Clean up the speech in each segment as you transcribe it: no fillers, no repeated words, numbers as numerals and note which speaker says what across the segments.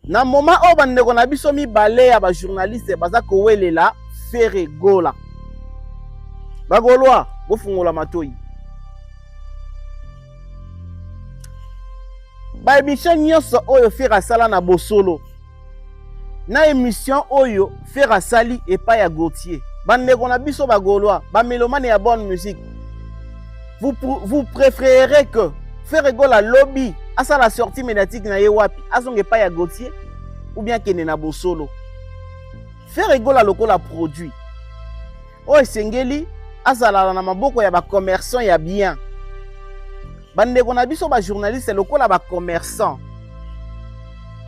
Speaker 1: Na moment o bandeko na biso mibale ya ba journaliste baza kowelela Ferregola. Bagolwa bofungola matoyi. Ba émission nyonso oyo Fera sala na bosolo. Na émission oyo Fera sali epa ya Gauthier. Bandeko na biso bagolwa, ba mélomane ya bonne musique. Vous préférerez que Ferregola lobby à ça la sortie médiatique na yewapi azonge pas ya Gauthier ou bien kene na bosolo. Ferregola lokola produit. O esengeli azala na maboko ya ba commerçant ya bien. Bandeko na biso ba journaliste lokola ba commerçant.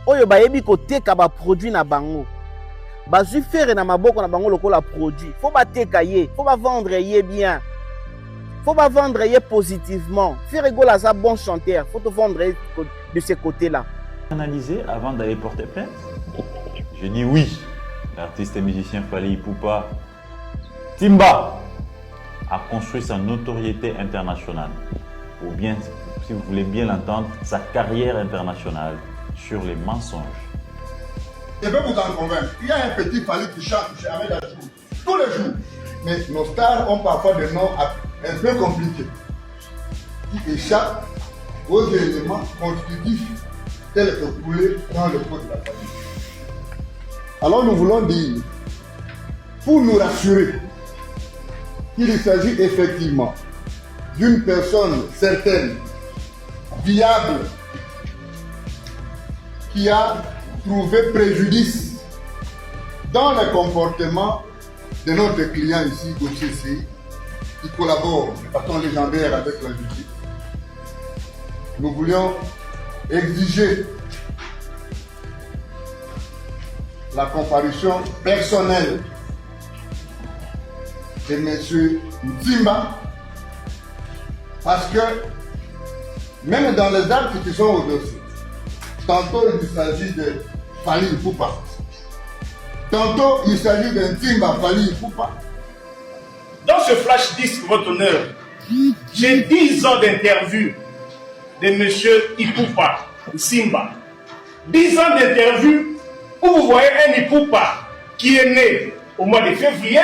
Speaker 1: Oyo bayebi koteka ba produit na bango. Bazui faire na maboko na bango lokola produit. Faut ba teka ye, faut ba vendre ye bien. Faut pas vendre positivement. Ferregola est un bon chanteur. Faut te vendre de ce côté-là.
Speaker 2: Analyser avant d'aller porter plainte. Je dis oui. L'artiste et musicien Fally Ipupa Timba a construit sa notoriété internationale. Ou bien, si vous voulez bien l'entendre, sa carrière internationale sur les mensonges.
Speaker 3: Je peux vous en convaincre. Il y a un petit Fally qui chante chez Ahmed Achour tous les jours. Mais nos stars ont parfois des noms un peu compliqués qui échappent aux éléments constitutifs tels que coulés dans le code de la famille. Alors nous voulons dire, pour nous rassurer, qu'il s'agit effectivement d'une personne certaine, viable, qui a trouvé préjudice dans le comportement de notre client ici, Gauthier C, qui collabore de façon légendaire avec la justice. Nous voulions exiger la comparution personnelle de M. Ntimba, parce que même dans les actes qui sont au dossier, tantôt il s'agit de Fally Ipupa, tantôt il s'agit d'un Ntimba Fally Ipupa.
Speaker 4: Dans ce flash disque, votre honneur, j'ai 10 ans d'interview de M. Ipupa Simba. 10 ans d'interview où vous voyez un Ipupa qui est né au mois de février,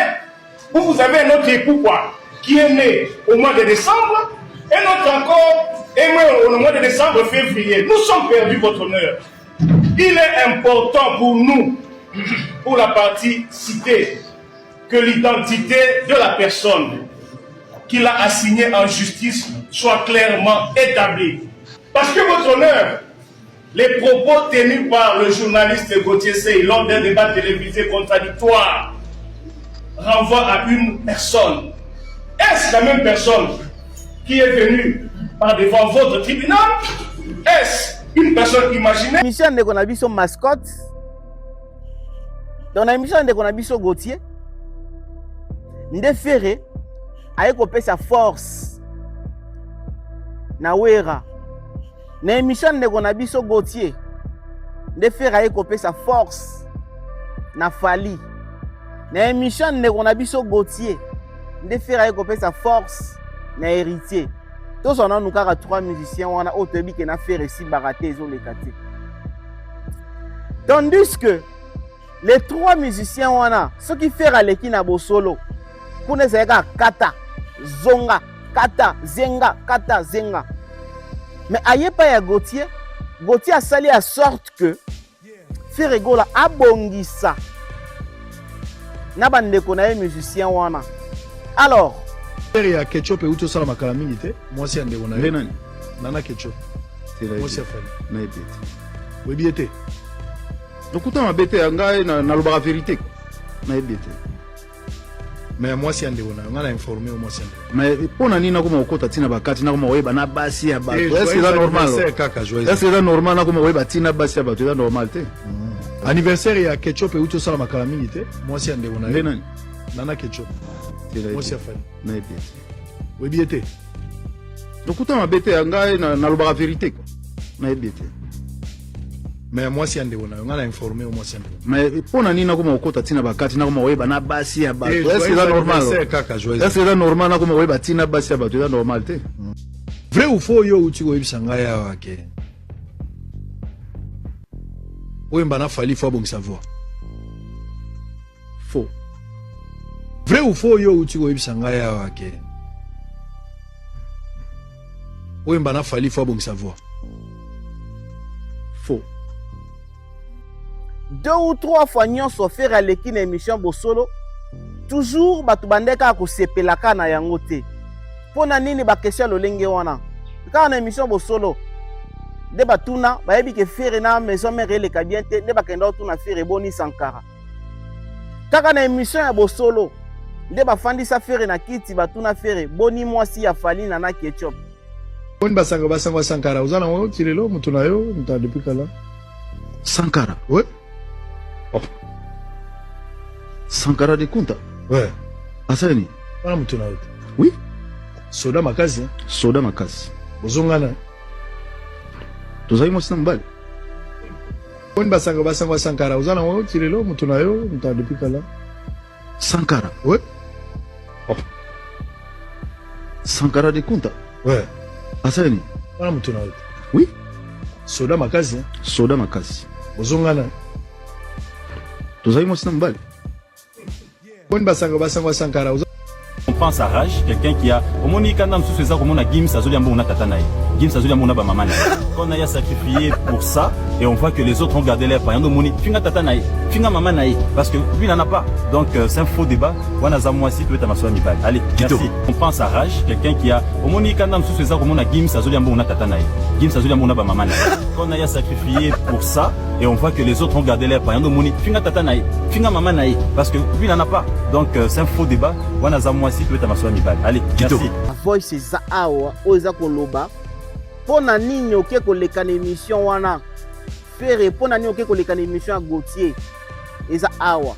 Speaker 4: où vous avez un autre Ipupa qui est né au mois de décembre, et l'autre encore est né au mois de décembre, février. Nous sommes perdus, votre honneur. Il est important pour nous, pour la partie citée, que l'identité de la personne qui l'a assignée en justice soit clairement établie. Parce que, votre honneur, les propos tenus par le journaliste Gauthier C lors d'un débat télévisé contradictoire renvoient à une personne. Est-ce la même personne qui est venue par devant votre tribunal? Est-ce une personne imaginée?
Speaker 1: Mission de Konabiso mascotte. Dans la mission de Konabiso Gauthier, Ndefere a écopé sa force na wera. Na émission de Konabiso Gauthier, Ndefere a écopé sa force na Fally. Na émission de Konabiso Gauthier, Ndefere a écopé sa force na Héritier. Tous on a nous 3 musiciens, on a Otebi qui n'a fait récit baraté ils ont les catés. Tandis que les 3 musiciens on a ceux qui font Aleki na Bosolo. Kuna zeka kata zonga kata zenga kata zenga. Mais ayepa ya Gauthier a sali à sorte que Ferregola a bongisa na bandeko na musicien wana. Alors
Speaker 5: il y a Ketchup et Uto Sala Makalamingite, moi c'est un de Gonale. Nana Ketchup. Moi c'est Fally.
Speaker 6: Naibete.
Speaker 5: Oui, biété.
Speaker 6: Donc autant abete anga na la vérité. Naibete.
Speaker 5: Mais moi c'est un de Gonale. On a informé au moi c'est un.
Speaker 6: Mais pour nani na kuma okota tina bakati na kuma weba na basi ya bato. Est-ce que c'est normal? Est-ce que c'est normal na kuma weba tina basi ya bato? C'est normal te.
Speaker 5: Anniversaire il y a Ketchup et Uto Sala Makalamingite, moi c'est un de Gonale. Nana Ketchup. Moi c'est Fally.
Speaker 6: Naibete.
Speaker 5: Oui, biété.
Speaker 6: Donc autant abete anga na la vérité. Naibete.
Speaker 5: Mais moi c'est un de Gonale. On a informé au moi c'est un.
Speaker 6: Mais pour nani na kuma okota tina bakati na kuma weba na basi ya bato. Est-ce que c'est normal? Est-ce que c'est normal na kuma weba tina basi ya bato? C'est normal te.
Speaker 5: Vrai ou faux yo uti ko ibisanga ya wake. oyemba na fali fo abongisa voix. Faux. Vrai ou faux yo uti koyebisa ngai awa ke oyemba na fali fo abongisa voix. Faux.
Speaker 1: 2 ou 3 fois nyonso faire aleki na émission bosolo toujours bato bandeka kosepelaka na yango te mpona nini bakestion lolenge wana kaka na émission bosolo nde batuna bayebi ke fere na maison mère eleka bien te nde bakenda otuna fere eboni Sankara kaka na émission ya bosolo nde bafandisa fere na kiti batuna fere boni mwasi ya fali na ketchup
Speaker 5: boni basanga Sankara uzana ngo tirelo mutu na yo muta depuis kala
Speaker 6: Sankara.
Speaker 5: Ouais.
Speaker 6: Oh. Sankara de Kunta.
Speaker 5: Ouais.
Speaker 6: Asani.
Speaker 5: Wana mutu na yo.
Speaker 6: Oui.
Speaker 5: Soda makazi. Hein?
Speaker 6: Soda makazi.
Speaker 5: Bozongana.
Speaker 6: Tozai mo sinambali.
Speaker 5: Boni basanga Sankara uzana ngo tirelo mutu na yo muta depuis kala
Speaker 6: Sankara.
Speaker 5: Ouais.
Speaker 6: Oh. Sankara de Kunta.
Speaker 5: Ouais.
Speaker 6: Asani.
Speaker 5: Wana mutu na yo.
Speaker 6: Oui.
Speaker 5: Soda makazi. Hein?
Speaker 6: Soda makazi.
Speaker 5: Bozongana.
Speaker 6: Tozai mo sinambali.
Speaker 5: Boni basanga Sankara
Speaker 7: on pense à rage quelqu'un qui a au moni quand sous ces comme on a Gims azoli ambo na tata nae Gims azoli ambo na ba maman on a sacrifié pour ça et on voit que les autres ont gardé leur pain moni finga tata nae finga maman nae parce que lui n'en a pas donc c'est un faux débat wana za moi si peut être ma soeur mibali allez merci on pense à rage quelqu'un qui a au moni quand sous ces comme on a Gims azoli ambo na tata nae Gims azoli ambo na ba maman on a sacrifié pour ça et on voit que les autres ont gardé leur pain moni finga tata nae finga maman nae parce que lui n'en a pas donc c'est un faux débat wana za moi si peut être ma soeur mibali allez merci
Speaker 1: voice eza awa oza koloba pona nini oke koleka na émission wana fere pona nini oke koleka na émission ya Gauthier eza awa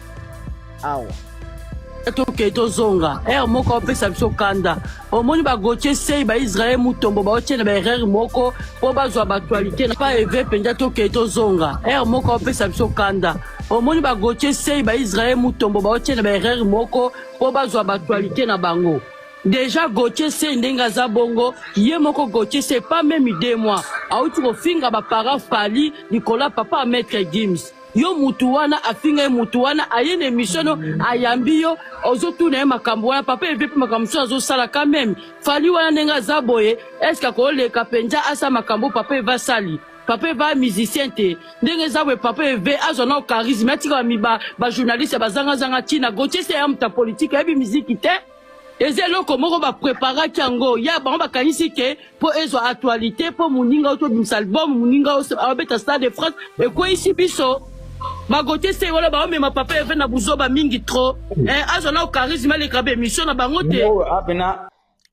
Speaker 8: toke tozonga moko opesa biso kanda omoni bagotie sei baisrael mutombo baotie na baerreur moko mpo bazwa baaktualité pa eve mpenza toke tozonga moko opesa biso kanda omoni bagotie sei baisrael mutombo baotie na baerreur moko mpo bazwa baaktualité na bango déjà Gauthier c'est ndenge aza bongo ye moko Gauthier c'est pas même 2 mois auti kofinga bapara fali Nicolas papa maître Gims yo mutu wana afinga mutu wana ayene émission ayambi yo ozotuna makambo wana papa evepi makambo so azosala quand même fali wana ndenge aza boye est-ce que koleka penza asa makambo papa va sali papa va musicien te ndenge za we papa eve azona charisme atika ba journaliste bazanga tina Gauthier c'est un ta politique ebi musique te ezelo moko ba préparer kango ya bango bakanisi ke po ezo actualité po muninga auto bim album muninga au beta stade de France et quoi ici biso ba Gauthier c'est wala ba mais ma papa eve na buzoba mingi trop azona au charisme les kabe émission na bango te.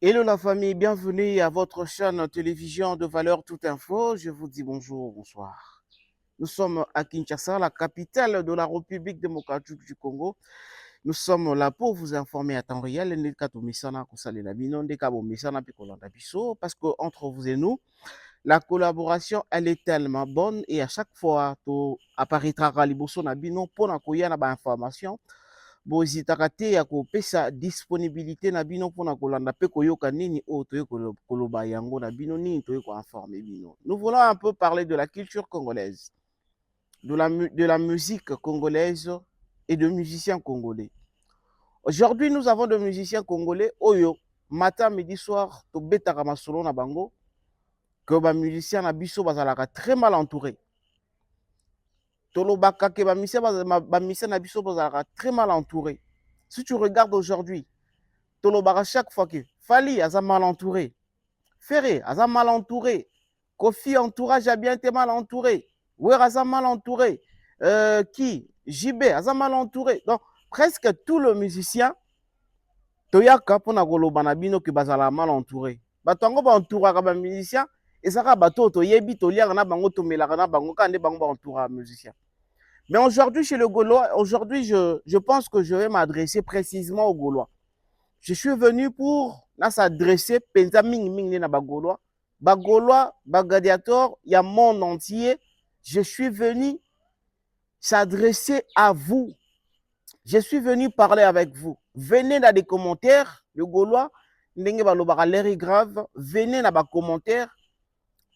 Speaker 1: Hello la famille, bienvenue à votre chaîne télévision de Valeurs Tout Info. Je vous dis bonjour, bonsoir. Nous sommes à Kinshasa, la capitale de la République démocratique du Congo. Nous sommes là pour vous informer à temps réel. Parce qu'entre vous et nous, la collaboration, elle est tellement bonne et à chaque fois, tu apparaîtra Raliboso Nabino pour la information. Bozitarakate ya kopesa disponibilité na bino pona kolanda pe koyoka nini o toye koloba yango na bino nini toye ko informer bino. Nous voulons un peu parler de la culture congolaise, de la musique congolaise et de musiciens congolais. Aujourd'hui, nous avons des musiciens congolais oyo matin, midi, soir to betaka masolo na bango que ba musiciens na biso bazalaka très mal entourés. Tolobaka ke ba musiciens na biso bazalaka très mal entourés. Si tu regardes aujourd'hui, tolobaka chaque fois que Fali aza mal entouré, Ferré aza mal entouré, Kofi entourage a bien été mal entouré, Wer aza mal entouré, qui JB aza mal entouré. Donc presque tous les musiciens toyaka pona koloba na bino ke bazala mal entouré. Batango ba entouraka ba musiciens ezaka bato toyebi toliaka na bango tomelaka na bango kande bango ba entouraka musiciens. Mais aujourd'hui, chez le Gaulois, aujourd'hui, je pense que je vais m'adresser précisément aux Gaulois. Je suis venu pour s'adresser penza ming na Bagaulois. Bagaulois, Bagadiator, il y a monde entier. Je suis venu s'adresser à vous. Je suis venu parler avec vous. Venez dans des commentaires, le Gaulois, ndenge balobaka l'air est grave. Venez dans les commentaires.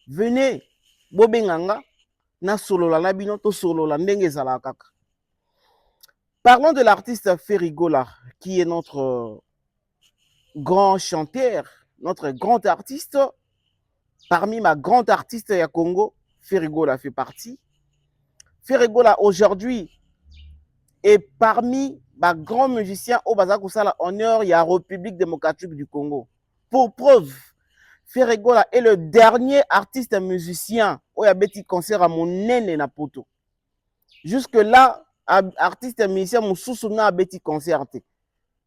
Speaker 1: Venez, Bobenganga. na solola na bino to solola ndenge ezalaka kaka. Parlons de l'artiste Ferrigola, qui est notre grand chanteur, notre grand artiste. Parmi ma grande artiste ya Congo, Ferrigola fait partie. Ferrigola aujourd'hui est parmi ma grands musiciens au Bazar Koussala honneur, il y a République démocratique du Congo. Pour preuve, Ferrigola est le dernier artiste musicien où il y a petit concert à mon nene na poto. Jusque là, artiste musicien mon sous-souna a petit concert. Il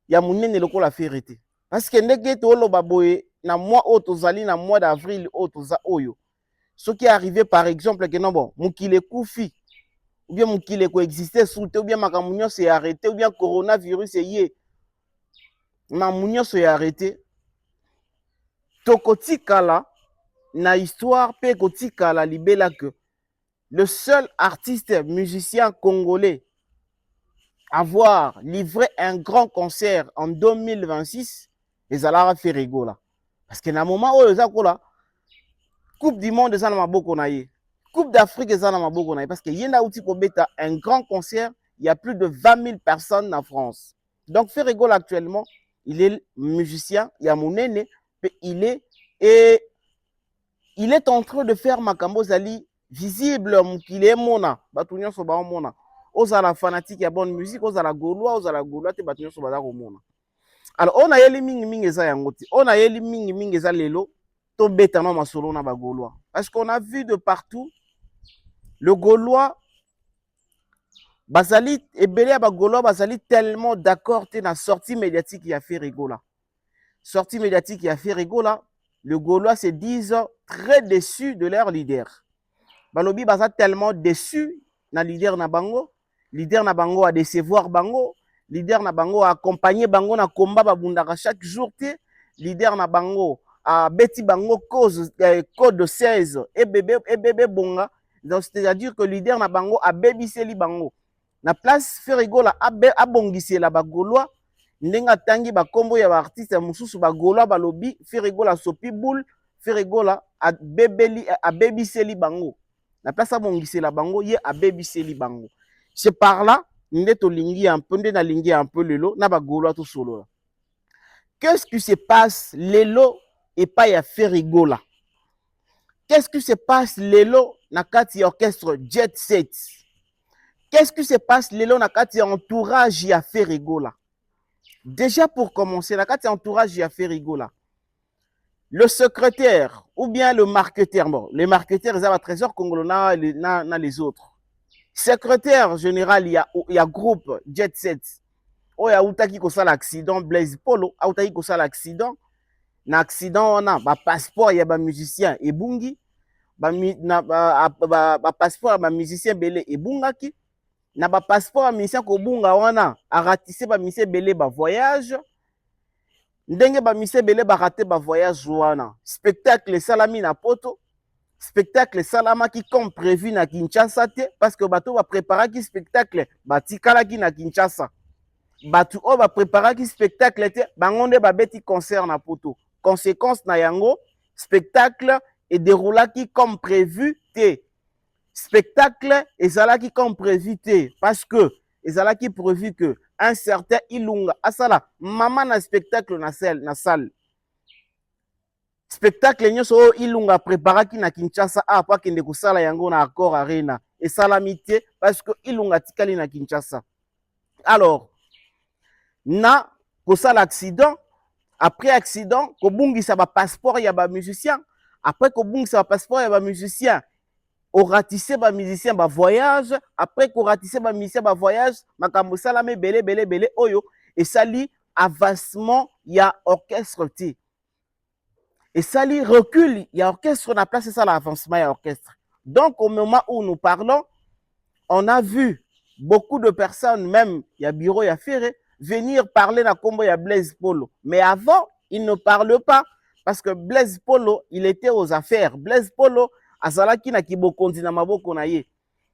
Speaker 1: y a mon nene le la ferrité. Parce que ndenge to lo baboye na mois otozali na mois d'avril otoza oyo. Ce qui est arrivé par exemple que non bon, mukile kufi ou bien mukile ko existait sous ou bien makamunyo s'est arrêté ou bien coronavirus est yé. Mamunyo s'est arrêté. Tokotikala na histoire pe kotikala libela que le seul artiste musicien congolais à avoir livré un grand concert en 2026, les alara Ferrigola. Parce que na moment où les akola Coupe du monde eza na maboko na ye. Coupe d'Afrique eza na maboko na ye parce que yenda uti ko beta un grand concert, il y a plus de 20 000 personnes en France. Donc Ferrigola actuellement, il est musicien, il y a mon aîné, il est en train de faire makambo zali visible qu'il est mona, batunya so ba mona. Ozala fanatique ya bonne musique, ozala gaulois te batunya so ba mona. Alors on a yeli mingi eza yangoti, on a yeli mingi eza lelo to betano masolo na ba gaulois. Parce qu'on a vu de partout le gaulois bazali ebele ba gaulois bazali tellement d'accord te na sortie médiatique ya Ferrigola. Sortie médiatique ya Ferrigola, le gaulois se disent très déçus de leur leader. Balobi baza tellement déçus na leader na bango a décevoir bango, leader na bango a accompagner bango na combat babundaka chaque jour te, leader na bango a beti bango code 16 et bébé bonga. Donc c'est-à-dire que leader na bango a bebiseli bango. Na place Ferrigola a bongisela ba gaulois ndenga tangi ba kombo ya ba artiste mususu ba gaulois balobi Ferrigola sopi boule, Ferrigola a bebiseli bango. La place a bongisela bango ye a bebiseli bango. C'est par là nde to lingi un peu nde na lingi un peu lelo na ba gaulois to solo. Qu'est-ce qui se passe lelo et pas ya Ferrigola? Qu'est-ce qui se passe lelo na kati orchestre Jet Set? Qu'est-ce qui se passe lelo na kati entourage ya Ferrigola? Déjà pour commencer, na kati entourage ya Ferrigola, le secrétaire ou bien le marketeur, bon, les marketeurs ils ont un trésor congolais na les autres. Secrétaire général, il y a groupe Jet Set. Oh, il y a outaki ko sala accident Blaise Polo, outaki ko sala accident. Na accident on a ba passeport, il y a ba musicien et bungi, ba passeport ba musicien belé et bungaki. Na ba passeport ba musicien ko bunga wana a ratissé ba musicien belé ba voyage. Ndenge ba musicien belé ba raté ba voyage wana. Spectacle salami na poto. Spectacle salama qui comme prévu na Kinshasa te parce que bato va préparer qui spectacle batikala ki na Kinshasa. Bato o va préparer qui spectacle te bangonde ba beti concert na poto. Conséquence na yango spectacle et déroula qui comme prévu te. Spectacle ezala qui comme prévu te parce que ezala qui prévu que un certain Ilunga asala maman na spectacle na salle. Spectacle nyoso Ilunga préparaki na Kinshasa apa kende kusala yango na Accor Arena et salamité parce que Ilunga tikali na Kinshasa. Alors na kusala accident, après accident ko bungisa ba passeport ya ba musicien, après ko bungisa ba passeport ya ba musicien o ratissé ba musicien ba voyage, après ko ratissé ba musicien ba voyage makambo salame belé oyo et sali avancement ya orchestre ti. Et ça lui recule, il y a orchestre, on a placé ça l'avancement, il y a orchestre. Donc au moment où nous parlons, on a vu beaucoup de personnes, même il y a bureau, il y a ferré, venir parler dans combo, il y a Blaise Polo. Mais avant, il ne parle pas parce que Blaise Polo, il était aux affaires. Blaise Polo, azalaki na kibokondi na maboko na ye.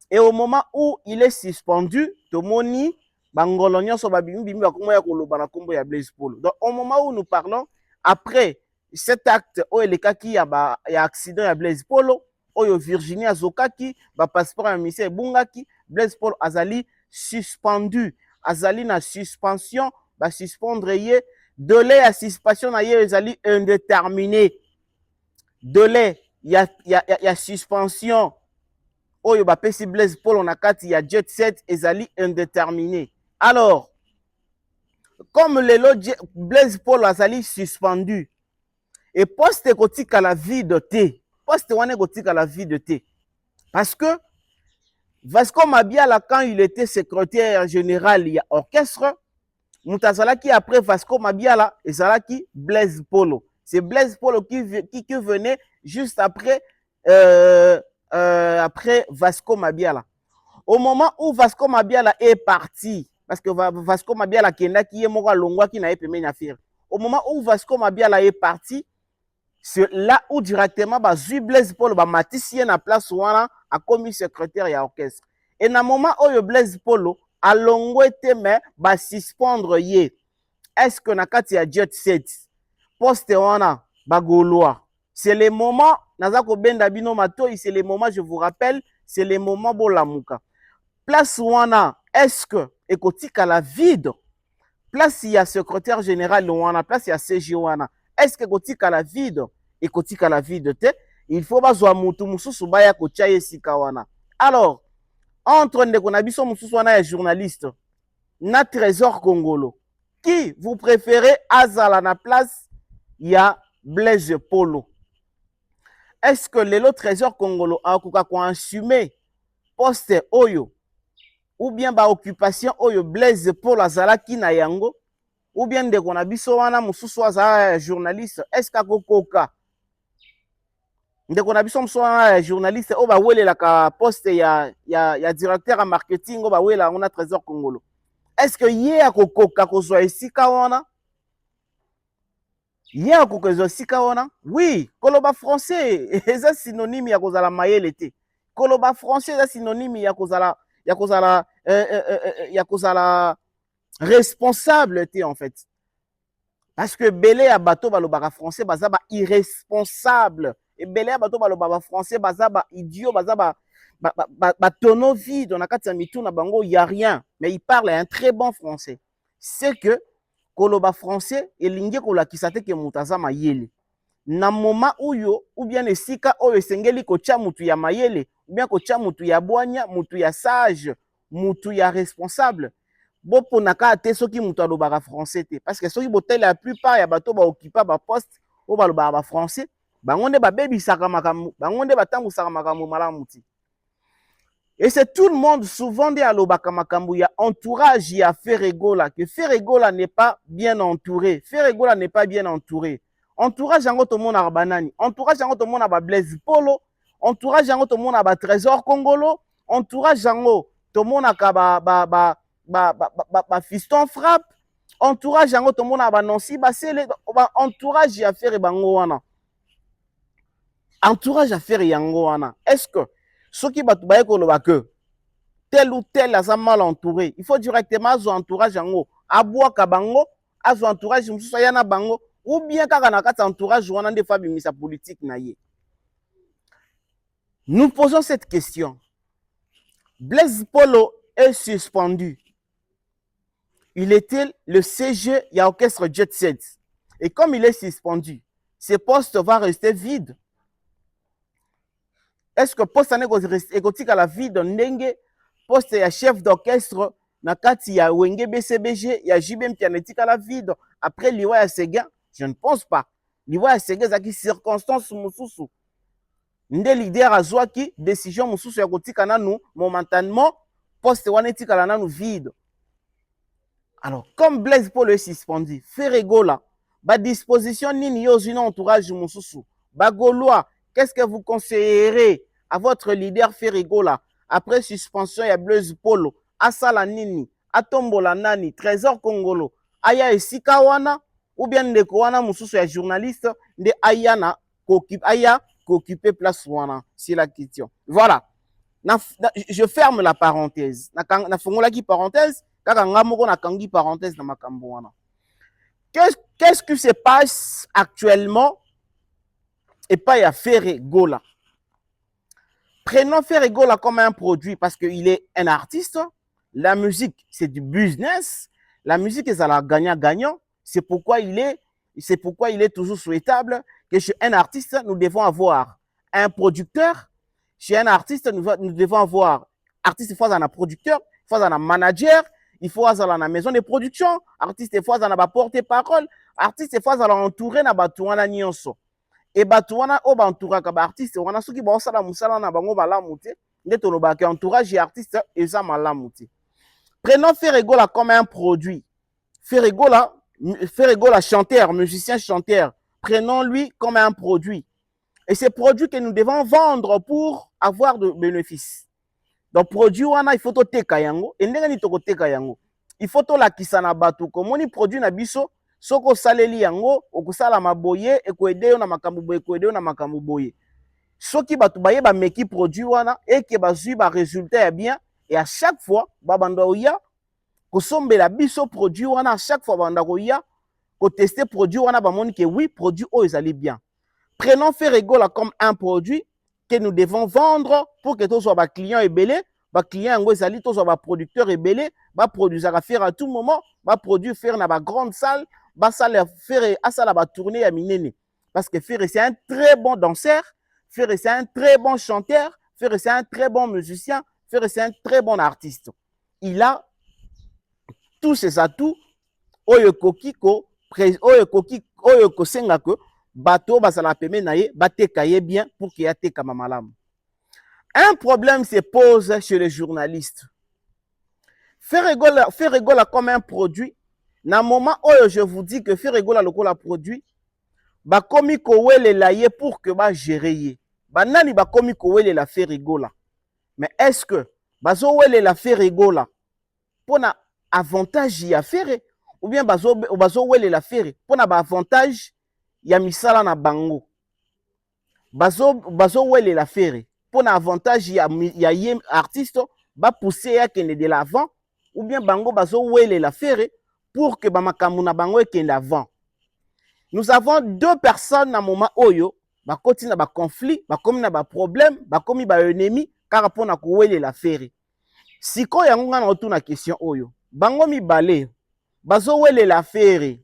Speaker 1: Et au moment où il est suspendu, tomoni bangolonyo so babimbi ba kombo ya koloba na kombo ya Blaise Polo. Donc au moment où nous parlons, après cet acte où il y a accident à Blaise Polo, oyo Virginie azokaki ba passeport ya ministère ebungaki Blaise Paul azali suspendu azali na suspension ba suspendre ye délai ya suspension na ye ezali indéterminé délai ya suspension oyo bapesi Blaise Paul na kati ya Jet Set ezali indéterminé. Alors comme lelo Blaise Paul azali suspendu et poste kotika la vie de te poste wana kotika la vie de te parce que Vasco Mabiala quand il était secrétaire général il y a orchestre Moutazalaki après Vasco Mabiala ezalaki Blaise Polo. C'est Blaise Polo qui venait juste après après Vasco Mabiala. Au moment où Vasco Mabiala est parti, parce que Vasco Mabiala qui est mort à Longwa qui n'a pas pu faire. Au moment où Vasco Mabiala est parti, c'est là où directement Blaise Polo Matissien na place wana a commis secrétaire et orchestre. Et na moment où Blaise Polo a Longwa mais suspendre ye. Est-ce que na kati ya Jet Set poste wana bagoloa? C'est le moment nazako benda bino matoi, c'est le moment je vous rappelle, c'est le moment bolamuka. Place wana est-ce que ekotika la vide? Place il y a secrétaire général wana, place il y a CG wana. Est-ce que ekotika la vide? Ekotika la vide te. Il faut bazwa mutu mususu baya ko chaye sika wana. Alors, entre ndeko na biso mususu wana ya journaliste na Trésor Congolo, qui vous préférez azala na place ya Blaise Polo? Est-ce que le Trésor Congolo a assumer poste oyo ou bien ba occupation oyo Blaise Polo azalaki na yango ou bien ndeko na biso wana mususu azala journaliste? Est-ce que kokoka ndeko na biso mususu wana journaliste o ba welela ka poste ya directeur en marketing o ba wela on a Trésor Congolo? Est-ce que yé akokoka kozwa esika wana? Yé akokoka kozwa esika wana? Oui, koloba français eza synonyme ya kozala mayele te. Koloba français eza synonyme ya kozala responsable te en fait. Parce que belé ya bato balobaka français baza ba irresponsable. Et belé ya bato balobaka français baza ba idiot, baza ba tonneau vide, on a quatre mitou na bango, il y a rien, mais il parle un très bon français. C'est que koloba français et lingue kola kisate ke mutaza mayele. Na moment uyo ou bien esika oyo sengeli ko tia mutu ya mayele, ou bien ko tia mutu ya boanya, mutu ya sage, mutu ya responsable. Bo ponaka te soki mutu alobaka français te, parce que soki botel la plupart ya bato ba occupa ba poste o balobaka ba français, bango nde ba bebi saka makambo, bango nde batangu saka makambo malamu ti. Et c'est tout le monde souvent dit à l'Obaka Makambu, il y a entourage, il y a Ferregola, que Ferregola n'est pas bien entouré. Ferregola n'est pas bien entouré. Entourage en tout le monde à Banani, entourage en tout le monde à Blaise Polo, entourage en tout le monde à Trésor Congolo, entourage en tout le monde à Fiston Frappe, entourage en tout le monde à Nancy Bassele, entourage à faire Bangoana. Entourage à faire Yangoana. Est-ce que ceux qui battent que tel ou tel a mal entouré, il faut directement avoir entourage en haut. Aboua kabango, avoir entourage yana bango, ou bien kakanakata entourage ou on a des femmes sa politique naïe. Nous posons cette question. Blaise Polo est suspendu. Il était le CG, il y a orchestre Jet Set. Et comme il est suspendu, ce poste va rester vide. Est-ce que poste égotique à la vie de Ndenge, poste ya chef d'orchestre, nakati ya Wenge BCBG, ya JBM Pianetique à la vide, après Liwa ya Sega? Je ne pense pas. Liwa ya Sega, zaki circonstance mususu. Nde leader azwaki, décision mususu ya kotika nanu, momentanément, poste wanetika la nanu vide. Alors, comme Blaise Polo est suspendu, Ferregola, ba disposition nini yo zino entourage mususu, ba Gaulois, qu'est-ce que vous conseillerez à votre leader Ferregola après suspension ya Blaise Polo? Asala nini, atombola nani, Trésor Congolo, aya esika wana, ou bien ndeko wana mususu ya journaliste, nde aya occuper place wana, c'est la question. Voilà. Je ferme la parenthèse. Na fongola ki parenthèse, kaka ngamoko na kangi parenthèse na makambo wana. Qu'est-ce qui se passe actuellement et pas ya Ferregola? Prenons Ferregola comme un produit parce qu'il est un artiste. La musique, c'est du business. La musique est à la gagnant-gagnant. C'est pourquoi il est toujours souhaitable que chez un artiste, nous devons avoir un producteur. Chez un artiste, nous devons avoir artiste, il faut avoir un producteur, il faut avoir un manager, il faut avoir une maison de production, artiste, il faut avoir un porte-parole, artiste, il faut avoir entouré na batuana nyonso. Et batuana o bantoura ka ba artiste, wana soki ba osala musala na bango malamu te, ndeto lo ba ke entourage artiste eza malamu te. Prenons Ferregola comme un produit. Ferregola chanteur, musicien chanteur, prenons-lui comme un produit. Et c'est produit que nous devons vendre pour avoir de bénéfices. Donc, produit, il faut te yango. Et ndenge to teka yango. Il faut to la kisana batu. Comme on produit na biso, soko saleli yango, okusala maboye, ekoede na makambu boye, ekoede na makambu boye. Soki batu baye ba meki produit wana, et que bazui ba résultat ya bien, et à chaque fois, babanda oya, kosombela biso produit wana, à chaque fois babanda oya, ko tester produit wana, bamoni que oui, produit o ezali bien. Prenons Ferregola comme un produit que nous devons vendre pour que tous soient clients et belés, clients ngo ezali, tous soient producteurs et belés, produire à faire à tout moment, produire faire dans la grande salle, faire à ça la tournée à minene. Parce que Ferre c'est un très bon danseur, Ferre c'est un très bon chanteur, Ferre c'est un très bon musicien, Ferre c'est un très bon artiste. Il a tous ses atouts. Oyo kokiko, oyo kosenga ko bato basala peme na ye bateka ye bien pour qu'il y ait kama malamu. Un problème se pose chez les journalistes. Ferregola comme un produit. Na moment où je vous dis que Ferregola lokola produit, ba komi ko wele la ye pour que ba gérer ye. Ba nani ba komi ko wele la Ferregola. Mais est-ce que bazo wele la Ferregola pour na avantage ya Ferre ou bien bazo wele la Ferre pour na ba avantage ya misala na bango. Bazo wele la Ferre pour na avantage ya ye artiste ba pousser ya kende de l'avant ou bien bango bazo wele la Ferre pour que ba makamu na bango kende avant. Nous avons deux personnes na moment oyo ba koti na ba conflit, ba komi na ba problème, ba komi ba ennemi car pour na ko wele la Ferre. Siko yango ngana otuna question oyo. Bango mi balé bazo wele la Ferre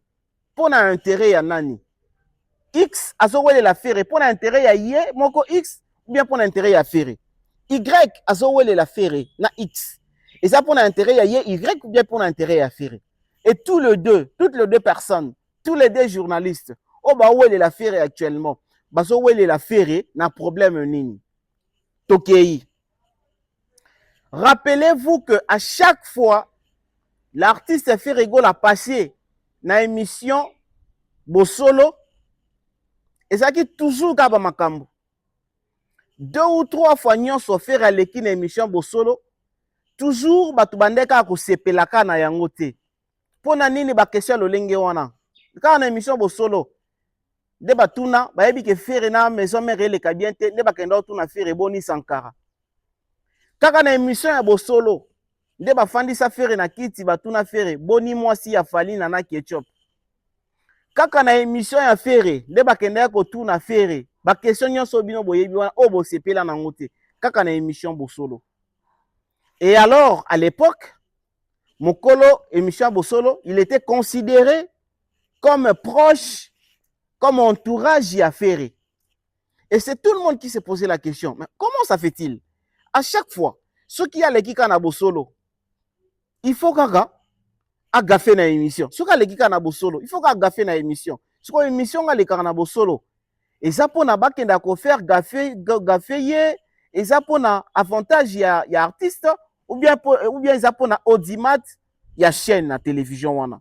Speaker 1: pour na intérêt ya nani? X azo wele la Ferre pour l'intérêt ya ye moko X ou bien pour l'intérêt ya Ferre. Y azo wele la Ferre na X. Et ça pour l'intérêt ya ye Y ou bien pour l'intérêt ya Ferre. Et toutes les deux personnes, tous les deux journalistes, oh ba wele la Ferre actuellement. Bazo wele la Ferre na problème nini. Tokei. Rappelez-vous que à chaque fois l'artiste Ferregola a passé na émission Bosolo. Et ça qui toujours kaba makambo. 2 ou 3 fois nyon so faire à l'équipe émission Bosolo. Toujours batu bandeka ko sepelaka na yango te. Pona nini ba question lo lenge wana. Ka na émission Bosolo. De batuna ba yebi ke faire na maison mère le kabiente ne ba kenda tuna faire boni Sankara. Kaka na émission ya Bosolo. De ba fandi sa faire na kiti batuna faire boni mwasi ya fali na ketchup. Kaka na émission ya Ferre, nde bakende ya kotuna Ferre, ba question nyonso bino boyebi wana o bo sepela na ngote. Kaka na émission Bosolo. Et alors, à l'époque, Mokolo, émission Bosolo, il était considéré comme proche, comme entourage à Ferre. Et c'est tout le monde qui s'est posé la question. Mais comment ça fait-il? À chaque fois, ceux qui ont l'équipe na Bosolo, il faut kaka a gafé na émission. Ce que l'équipe na Bosolo, il faut qu'a gafé na émission. Ce que émission a les na Bosolo. Et ça pour na bakenda ko faire gafé ye, et ça pour na avantage ya artiste ou bien ça pour na audimat ya chaîne na télévision wana.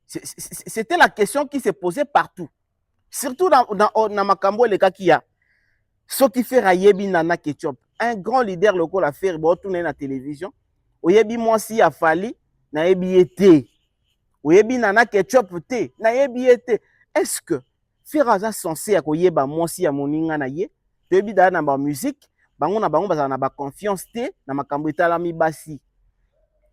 Speaker 1: C'était la question qui s'est posée partout. Surtout dans makambo le cas qui a ce qui fait rayebi nana ketchup. Un grand leader local à faire bon tourner na télévision. Oyebi mwasi ya fali na yebi ete. Oyebi nana ketchup te na yebi ete. Est-ce que Ferraza censé akoyeba mwasi ya moninga na ye? Toyebi da na ba musique, bango na ba confiance te na makambo etalami basi.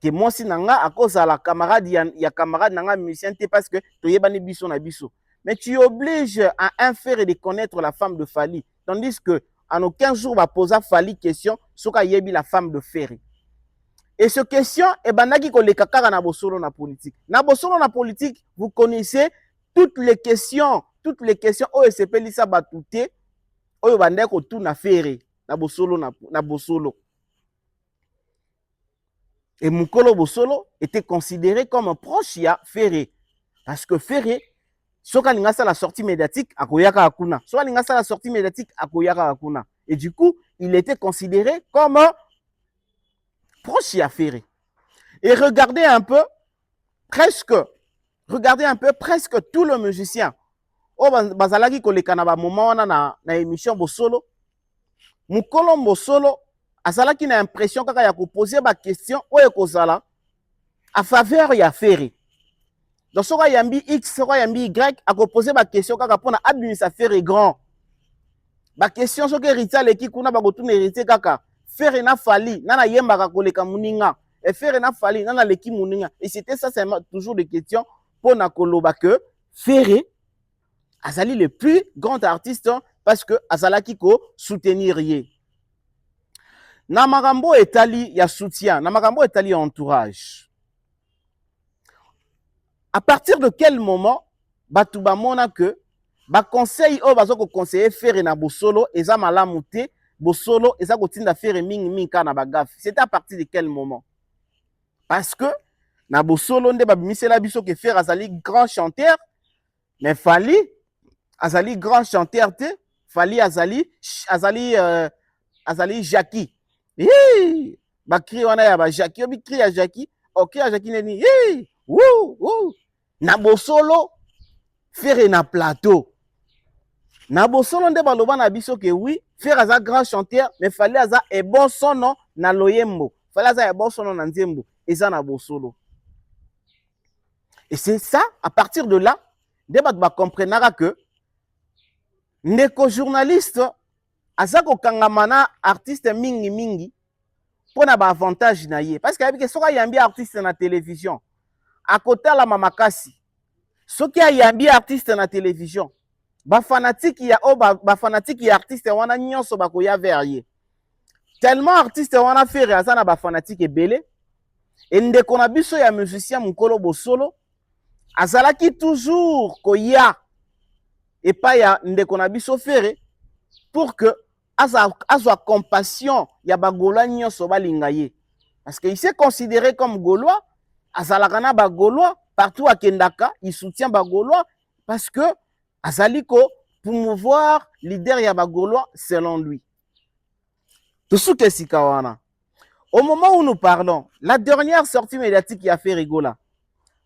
Speaker 1: Que mwasi nanga akoza la camarade ya camarade nanga musicien te parce que toyeba ni biso na biso. Mais tu obliges à un frère de connaître la femme de Fali, tandis que en aucun jour va poser Fali question sur la femme de Ferré. Et ce question est banaki ko le kakara na bosolo na politique. Na bosolo na politique, vous connaissez toutes les questions oyo sepelisa batute oyo bande ko tout na Ferré na bosolo na bosolo. Et Mukolo Bosolo était considéré comme un proche ya Ferré parce que Ferré soka lingasa la sortie médiatique akoyaka akuna. Soka lingasa la sortie médiatique akoyaka akuna. Et du coup, il était considéré comme un proche à Ferré. Et regardez un peu presque tout le musicien. Oh bazalaki koleka na moment wana na émission Bosolo. Mukolo Bosolo azalaki na impression kaka ya ko poser ba question oyo kozala a faveur ya Ferré. Donc soka yambi X, soka yambi Y a ko poser ba question kaka pona abimisa Ferré grand. Ba question soki héritier leki kuna ba kotuna héritier kaka Ferré na Fali nana yembaka koleka muninga et Ferré na Fali nana leki muninga. Et c'était ça c'est toujours des questions pona koloba que Ferré azali le plus grand artiste parce que azalaki ko soutenir ye. Na makambo etali ya soutien, na makambo etali ya entourage. À partir de quel moment batu ba mona que ba conseil o bazo ko conseiller Ferré na bosolo eza malamu te, bosolo eza ko tinda Ferré mingi kana bagaf. C'était à partir de quel moment? Parce que na bosolo nde ba bimisela biso que Ferré azali grand chanteur, mais Fali azali grand chanteur te, Fali azali Jackie. Hi! Ba cri wana ya ba Jackie, obi cri ya Jackie, ok ya Jackie neni. Hi! Woo! Woo! Na bosolo Ferré na plateau. Na bosolo nde baloba na biso que oui, Ferré aza grand chanteur, mais Fali aza e bon son nom na loyembo. Fali aza e bon son nom na nzembo, eza na bosolo. Et c'est ça, à partir de là, débat ba comprendra que ndeko journaliste azako kangamana artiste mingi pona ba avantage na ye parce que soka yambi artiste na télévision à côté la mamakasi soki yambi artiste na télévision ba fanatique ya fanatique ya artiste wana nyonso bakoya vers ye tellement artiste wana Ferré azana ba fanatique ebele et ndeko na biso ya musicien Mukolo Bosolo azalaki toujours koya et pas ya ndeko na biso Ferré pour que azwa compassion ya bagolois nyonso balinga ye parce qu'il s'est considéré comme gaulois azalaka na bagolois partout à Kendaka il soutient bagolois parce que azaliko promouvoir leader ya bagolois selon lui. Tout ce que sikawana. Au moment où nous parlons, la dernière sortie médiatique qui a fait rigola.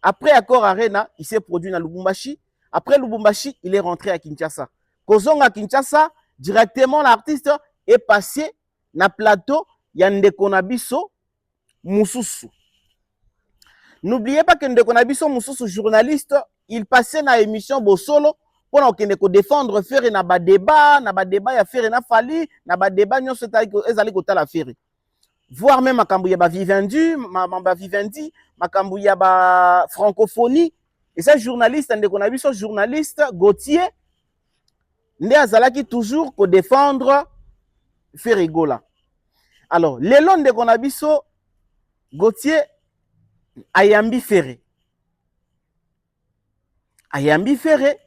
Speaker 1: Après Accord Arena, il s'est produit dans Lubumbashi. Après Lubumbashi, il est rentré à Kinshasa. Kozonga Kinshasa, directement l'artiste est passé na plateau Yandeko Nabiso Moussousou. N'oubliez pas que Ndeko Nabiso Moussousou, journaliste, il passait na émission Bosolo pour qu'on défendre Ferré na ba débat ya Ferré na Fali, na ba débat nyonso ezali kotala Ferré. Voire même makambu ya ba Vivendi, makambu ya ba francophonie. Et ça journaliste Ndeko Nabiso journaliste Gauthier nde azalaki toujours ko défendre Ferré Gola. Alors, lelo Ndeko Nabiso Gauthier ayambi Ferré. Ayambi Ferré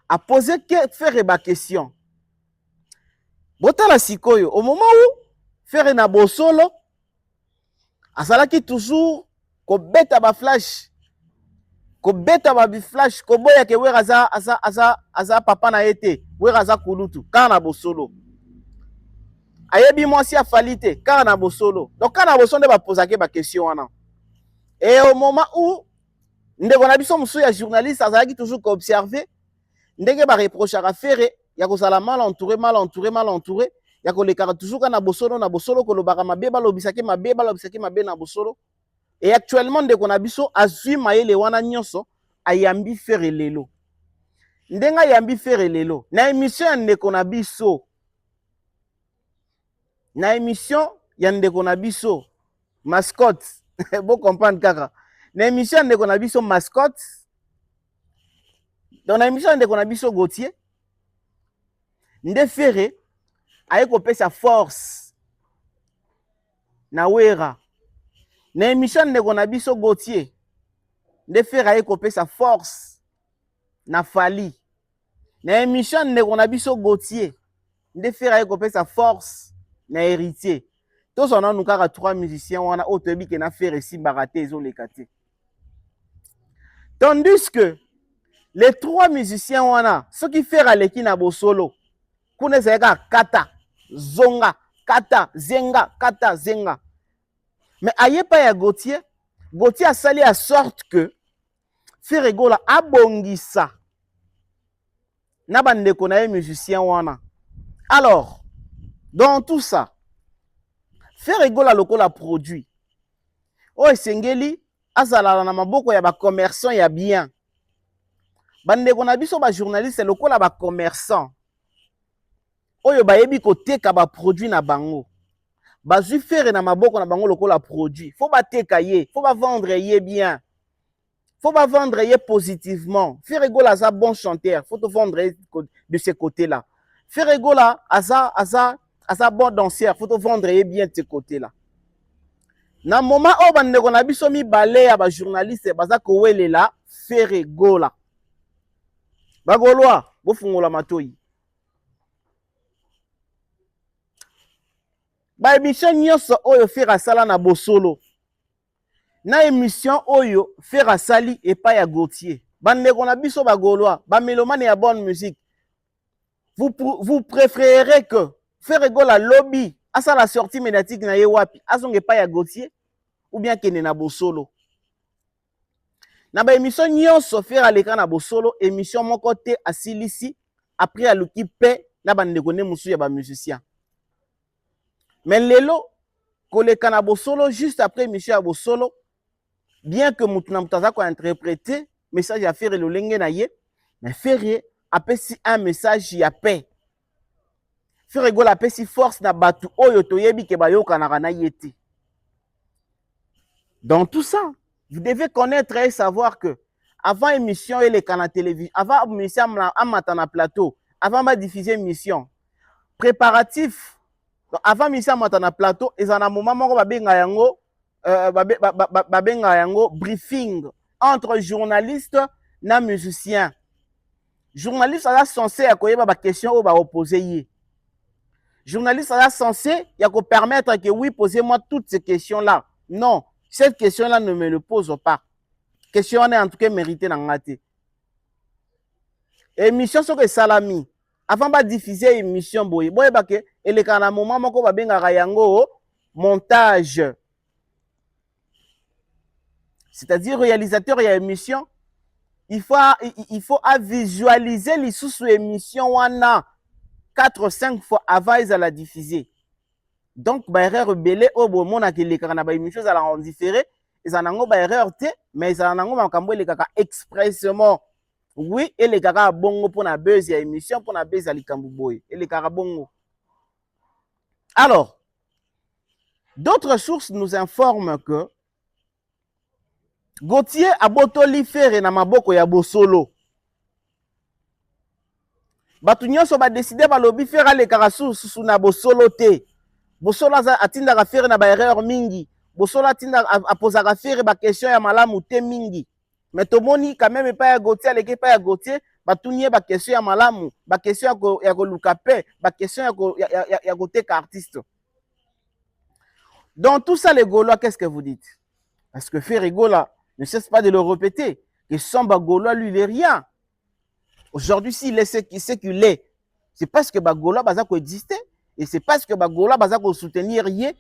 Speaker 1: a posé Ferré ba question. Botala sikoyo, au moment où Ferré na bosolo, azalaki toujours ko beta ba flash. Ko beta ba flash, ko boya ke wera aza papa na ete, wera aza kulutu, kana bosolo. Ayebi mwasi a falite, kana bosolo. Donc kana bosolo ba posake ba question wana. Et au moment où Ndeko Nabiso musu ya journaliste azalaki toujours ko observer, ndenge ba reproche à Ferré, ya ko sala mal entouré, ya ko lekara toujours kana bosolo ko lobaka mabe ba lobisaki mabe na bosolo. Et actuellement Ndeko Nabiso azui mayele wana nyonso ayambi Ferré lelo. Ndenga yambi Ferré lelo. Na émission ya Ndeko Nabiso. Na émission ya Ndeko Nabiso mascotte. Bon comprendre kaka. Na émission ya Ndeko Nabiso mascotte. Dans la émission ya Ndeko Nabiso Gauthier. Nde Ferré aye kopesa force na wera na émission ndeko na biso Gauthier nde frère aye kopesa force na Fally na émission ndeko na biso Gauthier nde frère aye kopesa force na Héritier. Tous on a nous kaka 3 musiciens wana otoyebi ke na faire esimbaka te ezoleka te. Tandis que les 3 musiciens wana ceux qui faire aleki na bosolo kuna ezalaka kata zonga kata zenga kata zenga. Mais aye pa ya Gauthier a sali à sorte que Frère Gola abongisa na bandeko na ye musicien wana. Alors dans tout ça Frère Gola lokola produit o esengeli azala na maboko ya ba commerçant ya bien. Bandeko na biso ba journaliste lokola ba commerçant oyo bayebi koteka ba produit na bango. Bazui faire na maboko na bango lokola produit. Faut bateka ye, faut ba vendre ye bien. Faut pas vendre ye positivement. Frère Gola a bon chanteur, faut te vendre de ce côté-là. Frère Gola a bon danseur, faut te vendre ye bien de ce côté-là. Na moment où bandeko na biso mi balé ya ba journaliste baza ko welela Frère Gola. Ba Gaulois, bo fungola matoyi. Ba émission nyonso oyo Frère sala na bosolo. Na émission oyo Frère sali et pas ya Gauthier. Bandeko na biso ba Gaulois, ba mélomane ya bonne musique. Vous préférerez que Frère Gola lobby à ça la sortie médiatique na ye wapi, azonge pas ya Gauthier ou bien kene na bosolo. Na ba émission nyonso Frère aleka na bosolo, émission mon côté asilisi après aluki pe na bandeko ne musu ya ba musicien. Mais lelo koleka na bosolo juste après émission ya bosolo, bien que mutu na mutaza ko interpréter message ya Frère lolenge na ye, mais Frère apesi un message ya paix. Frère Gola apesi force na batu oyo toyebi ke bayoka na yete. Dans tout ça, vous devez connaître et savoir que avant émission et les canaux télévision, avant émission amata na plateau, avant ma diffuser émission, préparatif, avant émission amata na plateau, et en un moment moko babenga yango briefing entre journalistes na musiciens. Journaliste a censé akoyeba ba question ou ba opposer yi. Journaliste a censé permettre que oui, posez-moi toutes ces questions-là. Non, cette question-là ne me le pose pas. Question est en tout cas méritée dans la tête. Émission sur que salami. Avant de diffuser émission boy, boy baké et les kana moment moko ba benga yango montage. C'est-à-dire réalisateur et émission, il faut visualiser les sous émission wana 4 ou 5 fois avant ils la diffuser. Donc ba erreur belé au bon mona que les kana ba émission za la en différé, ils en ont ba erreur té, mais ils en ont makambo les kaka expressément. Oui, et les kaka bongo pour na buzz ya émission pour na buzz ali kambuboy et les kaka bongo. Alors, d'autres sources nous informent que Gauthier a botoli Frère na maboko ya bosolo. Batu nyonso ba décider ba lobi Frère ale karasu susu na bosolo te. Bosolo atinda ka Frère na ba erreur mingi. Bosolo atinda apozaka Frère ba question ya malamu te mingi. Mais tomoni quand même pas ya Gauthier aleke pas ya Gauthier batunie ba question ya malamu, ba question ya ko luka pe, ba question ya côté artiste. Dans tout ça les Gaulois, qu'est-ce que vous dites? Parce que Frère Gola ne cesse pas de le répéter, que sans Bagolois, lui, il n'est rien. Aujourd'hui, s'il est ce qu'il est, c'est parce que Bagolois va exister, et c'est parce que Bagolois va soutenir rien.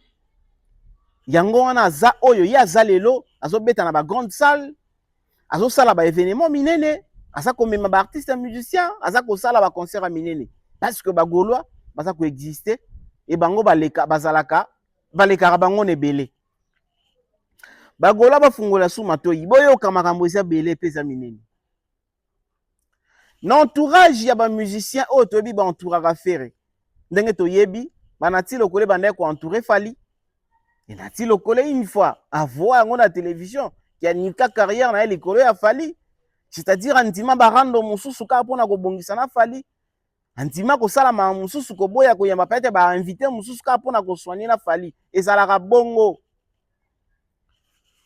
Speaker 1: Yango wana za oyo ya zalelo, azo beta na ba grande salle, azo sala ba événement minene, aza ko mema ba artiste musicien, aza ko sala ba concert minene. Parce que Bagolois va exister, et bango baleka bazalaka, baleka bango ne belé. Bagola ba fungola sous matoyi boyo kamakambo eza belé pesa minene. N'entourage ya ba musicien o tobi ba entouraka Frère. Ndenge toyebi banati lokole bande ko entourer Fally. Et nati lokole une fois avoir ngo na télévision qui a nika carrière na likolo ya Fally. C'est-à-dire antima ba rando mususu ka pona ko bongisa na Fally. Andima kosala ma mususu koboya koyamba peut-être ba invité mususu ka pona ko soigner na Fally ezalaka bongo.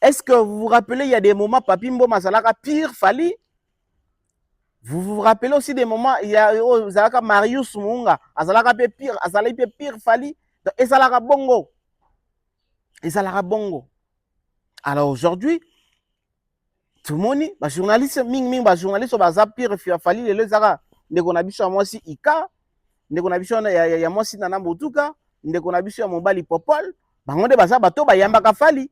Speaker 1: Est-ce que vous vous rappelez, il y a des moments Papi Mboma azalaka pire Fally? Vous vous rappelez aussi des moments, il y a azalaka Marius Munga azalaka pe pire, azalaka pe pire Fally. Donc ezalaka bongo. Ezalaka bongo. Alors aujourd'hui, tout le monde, les journalistes, les journalistes, ils pire Fally, les zara, les konabiso à moi si Ika, les konabiso ya moi si Nana Motuka, les konabiso ya Mobali Popol, bangonde baza bato ba yambaka Fally.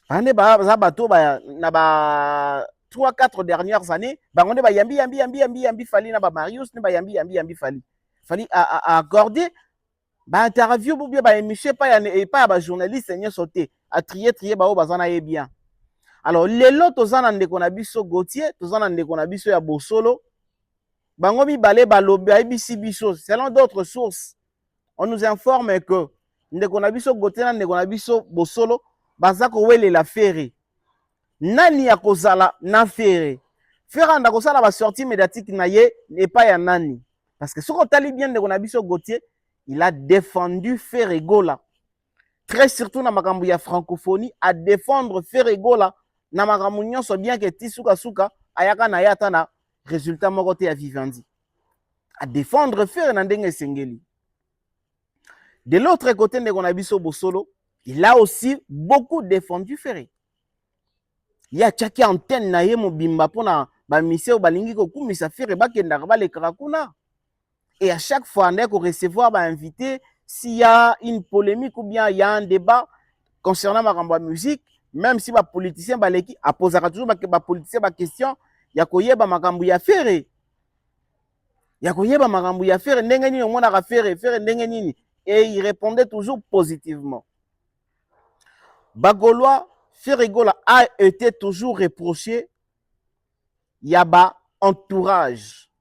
Speaker 1: Bangonde baza bato ba na ba 3-4 dernières années, bangonde ba yambi Fally na ba Marius, ne ba yambi Fally. Fally a accordé ba interview ou bien ba émission pas ba journaliste n'y sauté, a trier ba o bazana ye bien. Alors, les lots, tous en ndeko na biso Gauthier, tous en ndeko na biso ya Bosolo, bango mi balé balobi IBC biso, selon d'autres sources, on nous informe que ndeko na biso Gauthier na ndeko na biso Bosolo, bazako wele la ferry. Nani ya kozala na ferry. Ferra ndako sala ba sortie médiatique na ye n'est pas ya nani. Parce que ce qu'on tali bien ndeko na biso Gauthier, il a défendu Ferregola. Très surtout na makambu ya francophonie, à défendre Ferregola. Na makambu nyonso bien que ti suka ayaka na yata na résultat moko te ya Vivendi. À défendre Ferre na ndenge sengeli. De l'autre côté ndeko na biso Bosolo, il a aussi beaucoup défendu Ferre. Il y a tchaki antenne na ye mobimba pona ba misio balingi ko kumisa Ferre bakenda ba le karakuna. Et à chaque fois on est ko recevoir ba invité s'il y a une polémique ou bien il y a un débat concernant makambu musique. Même si les politiciens a posé toujours les politiciens des questions, il y a koyeba makambu ya Ferre. Il y a koyeba makambu ya Ferre, ndenge nini omona ka Ferre ndenge nini, et il répondait toujours positivement. Bagolois, Ferregola a été toujours reproché, il y a ba entourage.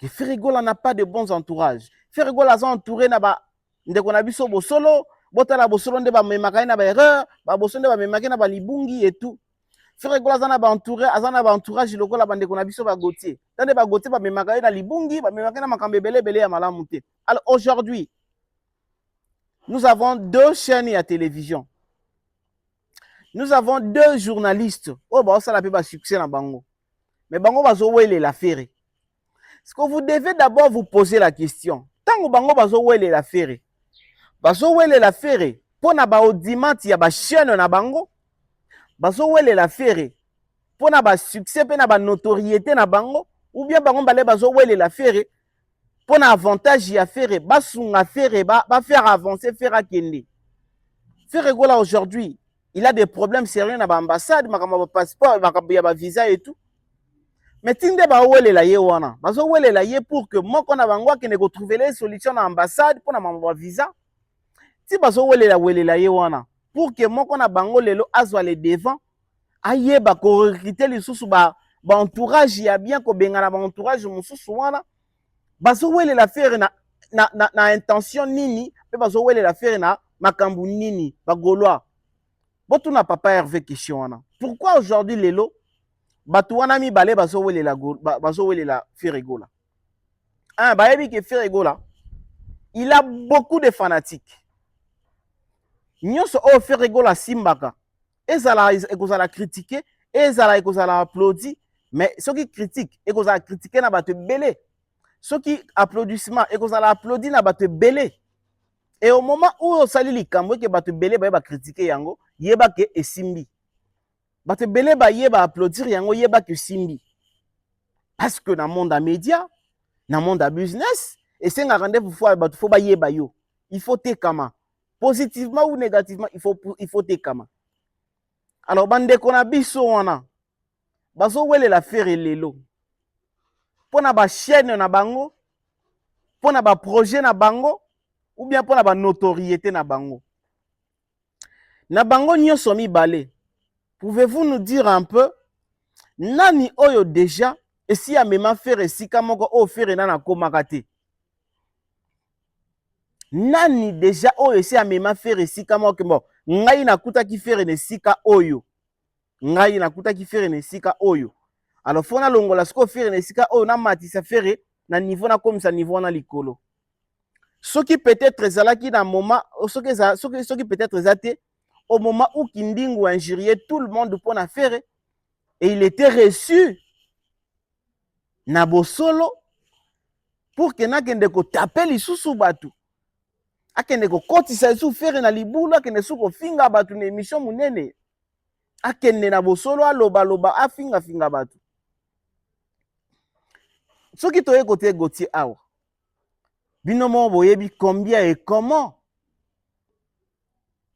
Speaker 1: Que Ferregola n'a pas de bons entourages. Ferregola a entouré na ba ndeko na biso Bosolo. Botala Bosolo nde ba memaka na ba erreur, ba Bosolo nde ba memaka na ba libungi et tout. Ferregola azana ba entourage lokola bande ko na biso ba Gauthier. Tande ba Gauthier ba memaka na libungi, ba memaka na makambe belé ya malamu te. Alors aujourd'hui, nous avons 2 chaînes à télévision. Nous avons 2 journalistes. Oh bah ça la pe ba succès na bango. Mais bango bazo wele la Ferre. Est-ce que vous devez d'abord vous poser la question. Tango bango bazo wele la Ferre. Bazo wele la Ferre pona ba audimat ya ba chaîne na bango. Bazo wele la Ferre pona ba succès pe na ba notoriété na bango ou bien bango balé bazo wele la Ferre pona avantage ya Ferre basunga Ferre ba faire avancer Ferre kende. Ferregola aujourd'hui, il a des problèmes sérieux na ba ambassade, makamba ba passeport, makamba ya ba visa et tout. Mais tinde ba wele la ye wana. Bazo wele la ye pour que moko na bango ke ne ko trouver les solutions na ambassade pona mamba visa. Si bazo wele la ye wana pour que moko na bango lelo azwa le devant ayeba ko recruter les sous ba entourage ya bien ko bengana ba entourage mususu wana bazo wele la Ferre na intention nini pe bazo wele la Ferre na makambu nini ba Gaulois botu na papa Hervé question wana. Pourquoi aujourd'hui lelo batu wana mi balé bazo wele la Ferregola. Ba yebi ke Ferregola il a beaucoup de fanatiques. Nyonso o Ferregola simbaka ezala ekozala critiquer, ezala ekozala applaudi, mais ceux qui critiquent ekozala critiquer na bato belé, ceux qui applaudissement ekozala applaudi na bato belé. Et au moment où on sali likambo ke bato belé ba critiquer yango yeba ke esimbi, bato belé ba yeba applaudir yango yeba ke simbi, parce que dans monde à média, dans monde à business, et c'est un rendez-vous bato faut ba yeba yo, il faut te kama positivement ou négativement, il faut te kama. Alors bande kona biso wana bazo wele la Ferre lelo pona ba chaîne na bango, pona ba projet na bango, ou bien pona ba notoriété na bango nyonso mibale. Pouvez-vous nous dire un peu nani oyo déjà et si amema Ferre sika moko o Ferre na komaka te? Nani déjà oyo si amema Ferre sika moko bon ngai nakutaki Ferre ne sika oyo, ngai nakutaki Ferre ne sika oyo. Alors fona longola siko Ferre ne sika oyo na matisa Ferre na niveau na comme ça niveau na likolo. Ce qui peut-être ezalaki na moment ce qui peut-être ezate au moment où Kindingu injuriait tout le monde pour na faire et il était reçu na bosolo pour que na kende ko taper lisusu batu akende ko kotisa lisusu faire na libulu akende suko finga batu na émission munene akende na bosolo aloba loba afinga finga batu. Ce qui toye côté Gauthier awa binomo boyebi combien et comment,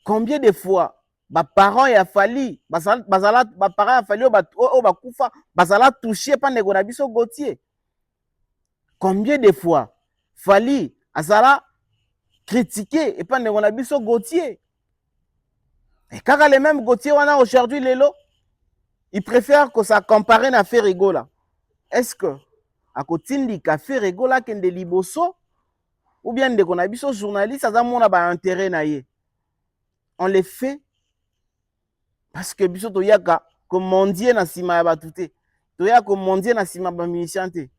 Speaker 1: combien de fois ba parents ya fali bazala ba parents ya fali o ba kufa bazala touché pa ndeko na biso Gauthier. Combien de fois fali azala critiqué et pa ndeko na biso Gauthier. Et kaka les mêmes Gauthier wana aujourd'hui lelo il préfère que ça compare na faire rigola. Est-ce que à kotindi ka faire rigola kende liboso ou bien ndeko na biso journaliste aza mona ba intérêt na ye? On les fait parce que biso to yaka commandier na sima ya batute. To yaka commandier na sima ba musicien te.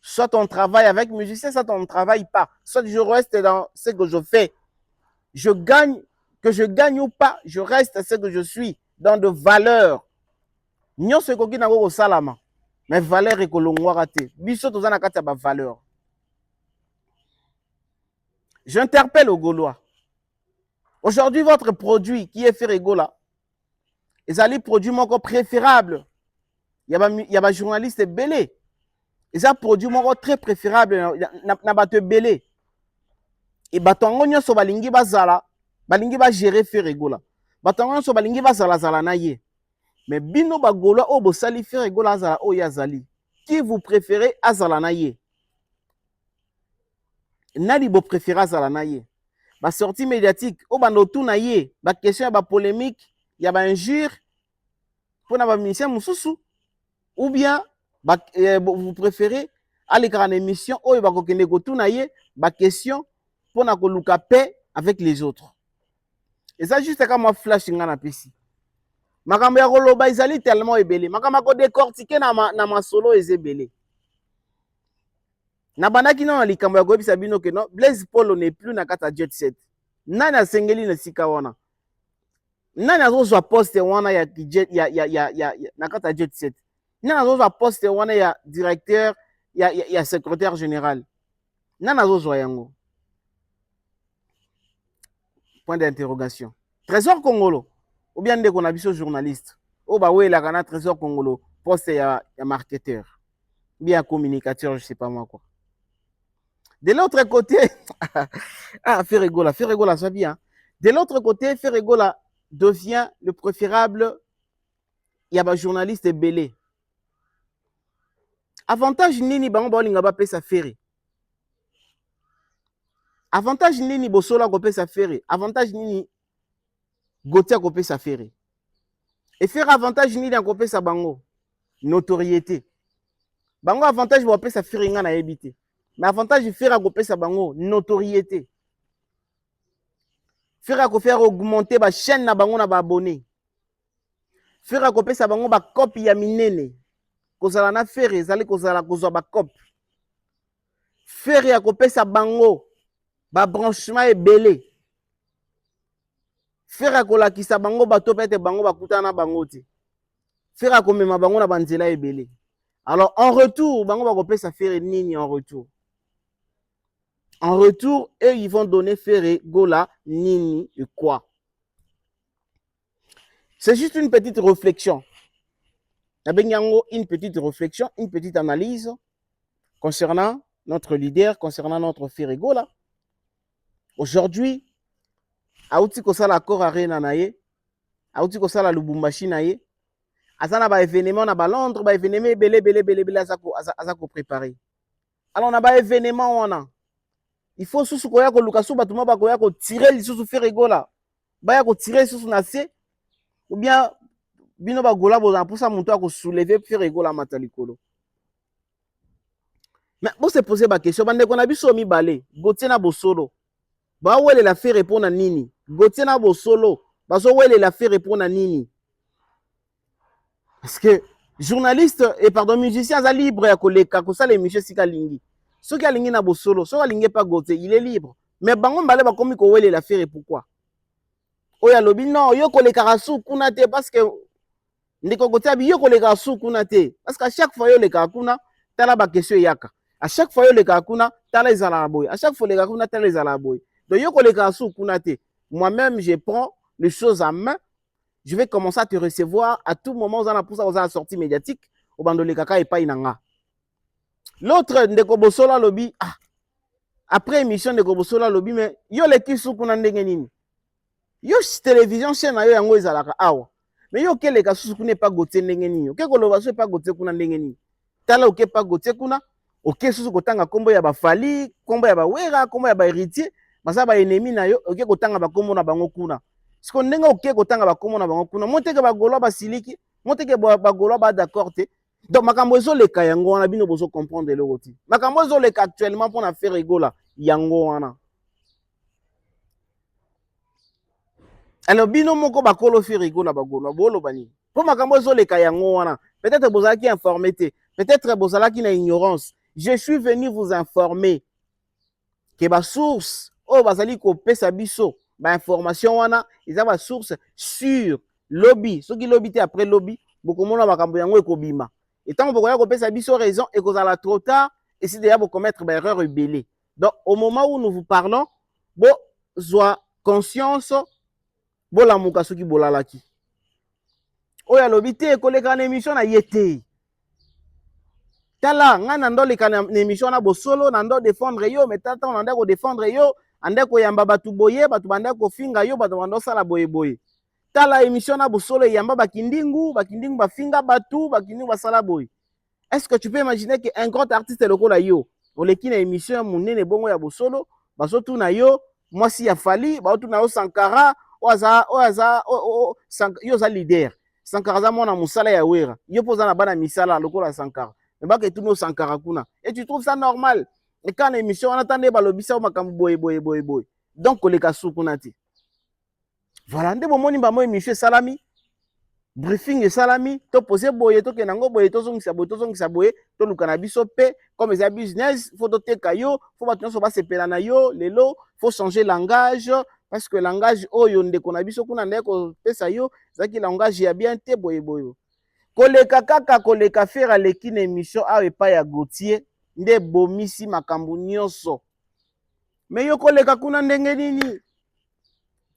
Speaker 1: Soit on travaille avec musicien, soit on ne travaille pas. Soit je reste dans ce que je fais. Je gagne, que je gagne ou pas, je reste ce que je suis, dans de valeurs. Nyon se koki na go salama. Mais valeur et kolongwara te. Biso to zana kati ba valeur. J'interpelle aux Gaulois. Aujourd'hui, votre produit qui est fait Rigola, ils allaient produire mon préférable. Il y a un journaliste belé. Ils ont produit mon très préférable. N'a pas te belé. Et batongo so balingi bazala, balingi ba gérer fait Rigola. Batongo so balingi bazala zala na ye. Mais bino ba Gaulois o bo sali fait Rigola zala o yazali. Qui vous préférez azala na ye? Nani bo préféré azala na ye? Ba sortie médiatique o bando tout na ye, ba question ba polémique, ya ba injure pour na ba musicien mususu ou bien vous préférez aller dans une émission o ba kokende ko tout na ye, ba question pour na ko luka paix avec les autres. Et ça juste comme moi flash ngana pesi. Makambo ya koloba izali tellement ebele, makambo ko décortiquer na ma solo ezebele. Na banaki na likambo ya koyebisa bino ke non Blaise Polo n'est plus na kata jet set. Nani asengeli na sika wana? Nani azozwa poste wana ya na kata jet set? Nani azozwa poste wana ya directeur ya secrétaire général? Nani azozwa yango? Point d'interrogation. Trésor Congolo ou bien ndeko na biso journaliste. O ba wela kana Trésor Congolo poste ya marketeur. Bien communicateur, je sais pas moi quoi. De l'autre côté, Ferregola, ça bien. De l'autre côté, Ferregola devient le préférable. Il y a un journaliste belé. Avantage nini bango balinga ba pesa ferry. Avantage nini bosola ko pesa ferry. Avantage nini Gauthier ko pesa ferry. Et faire avantage nini ko pesa bango notoriété. Bango avantage bo pesa ferry nga na ebité. Mais avantage de faire à sa bango notoriété. Faire à augmenter ba chaîne na bango na ba abonné. Faire à sa bango ba copie ya minene. Kozala na faire ezali kozala kozwa ba copie. Faire à sa bango ba branchement ebelé. Faire à kolakisa bango ba topete bango ba kutana bango te. Faire à komema bango na banzela ebelé. Alors en retour bango ba sa faire nini en retour. En retour, eux, ils vont donner Ferré, Gola, Nini et quoi. C'est juste une petite réflexion. Une petite réflexion, une petite analyse concernant notre leader, concernant notre Ferré Gola. Aujourd'hui, Aouti Kosala Kora Rena Naye, Aouti Kosala Lubumbashi Naye, Azana ba événement na ba Londres, ba événement belé azako préparé. Alors on a ba événement on a. Il faut sous koya ko lukasu batuma ba koya ko tirer lisusu faire rigola. Ba ya ko tirer sous nase ou bien bino ba gola boza pour ça monto ko soulever faire rigola matalikolo. Mais bon se poser ba question bande ko na biso mi balé, Gauthier na bosolo. Ba wele la faire répondre nini? Gauthier na bosolo, ba so wele la faire répondre nini? Parce que journaliste et pardon musicien aza libre ya koleka kosala émission sika lingi soki alingi na bosolo soki alingi pa Gauthier il est libre mais bango mbale bakomi kowelela faire pourquoi oyo alobi non yo kolekaka su kuna te parce que ndeko Gauthier abi yo kolekaka su kuna te parce que à chaque fois yo lekaka kuna tala bakestion eyaka à chaque fois yo lekaka kuna tala ezalaka boye à chaque fois lekaka kuna tala ezalaka boye donc yo kolekaka su kuna te moi-même je prends les choses en main. Je vais commencer à te recevoir à tout moment aux la sortie médiatique au bandole kaka et pas inanga. L'autre ndeko bosola lobby après émission ndeko bosola lobby mais yo leki suku na ndenge nini. Yo télévision chaîne na yo yango ezalaka awa. Mais yo keleka suku ne pas Gauthier ndenge nini. Oke koloba so pas Gauthier kuna ndenge nini. Tala oke pas Gauthier kuna oke susu kotanga kombo ya ba Fali, kombo ya ba Wera, kombo ya ba Héritier, basa ba ennemi na yo oke kotanga ba kombo na bango kuna. Siko ndenga oke kotanga bakomo na bango kuna moteke bagolo basiliki moteke bagolo ba d'accord te donc makambo ezoleka yango wana bino bozo comprendre le roti makambo ezoleka actuellement pour na faire rigola yango wana alors bino moko bakolo faire rigola bagolo bolo bani pour makambo ezoleka yango wana peut-être bozalaki informé te peut-être bozalaki na ignorance je suis venu vous informer que ba source o bazali ko pesa biso ba information wana eza ba source sur lobby soki lobby te après lobby bokomona makambo yango ekobima et tant bokoya ko pesa biso raison et kozala trop tard et si déjà bo commettre ba erreur rebelle donc au moment où nous vous parlons bo zwa conscience bo la muka soki bolalaki oya lobby te koleka na émission na yete tala nga na ndoleka na émission na bosolo na ndo défendre yo mais tata on anda ko défendre yo ande koyamba batu boye batu banda kofinga yo batu banda sala boye boye tala émission na bosolo yamba bakindingu bafinga batu bakindingu basala boye. Est-ce que tu peux imaginer que un grand artiste lokola yo oleki na émission munene bongo ya bosolo basotu na yo mwasi ya Fali baotu na yo Sankara oaza yo za leader Sankara za mona musala ya Wera yo poza na bana misala lokola Sankara mais baka etu no Sankara kuna et tu trouves ça normal. Et quand l'émission, on attendait balobisa makambo boy. Donc, on les casse kunati. Voilà, ndé bomoni ba mo émission salami. Briefing salami, to poser boye to kenango boye to zongisa boye, to lukana biso pe comme ça business, faut doter kayo, faut ba tonso ba sepela na yo, lelo, faut changer langage parce que langage oyo ndeko na biso kuna ndeko pesa yo, zaki langage ya bien te boye. Koleka kaka koleka faire leki na émission a epa ya Gauthier. Nde bomisi makambo nyonso me yo koleka kuna ndenge nini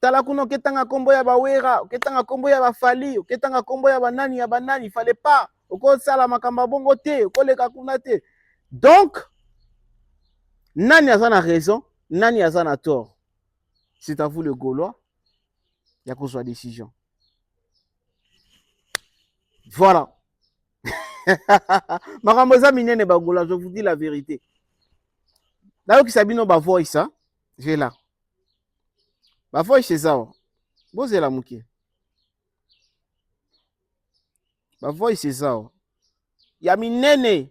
Speaker 1: tala kuna oketanga kombo ya bawera oketanga kombo ya bafali oketanga kombo ya banani fallait pas okosala makambo bongo te okoleka kuna te donc nani aza na raison nani aza na tort c'est à vous le Gaulois ya kozwa décision voilà. Makambo eza minene bagola, je vous dis la vérité. D'ailleurs qui sabino ba voice ça, j'ai là. Ba voice c'est ça. Bozé la muki. Ba voice c'est ça. Ya minene.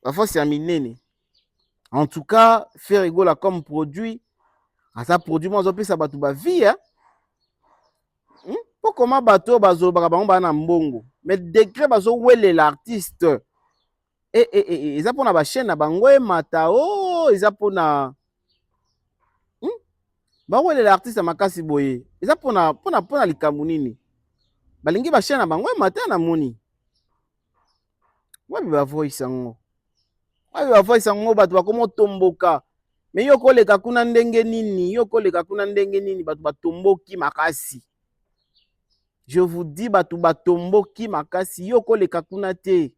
Speaker 1: Ba voice c'est minene. En tout cas, faire rigola comme produit, à ça produit moi on ça batu ba vie hein. Comment bateau bazo bakabango na mbongo mais décret bazo wele l'artiste et ça pour na ba chaîne na bango mata oh ça pour na ba wele l'artiste makasi boye ça pour na likambo nini balingi ba chaîne na bango mata na moni wabi ba voice ngo bato bakomo tomboka mais yo koleka kuna ndenge nini bato batomboki makasi. Je vous dis, batumbo ki makasi yo koleka kuna te.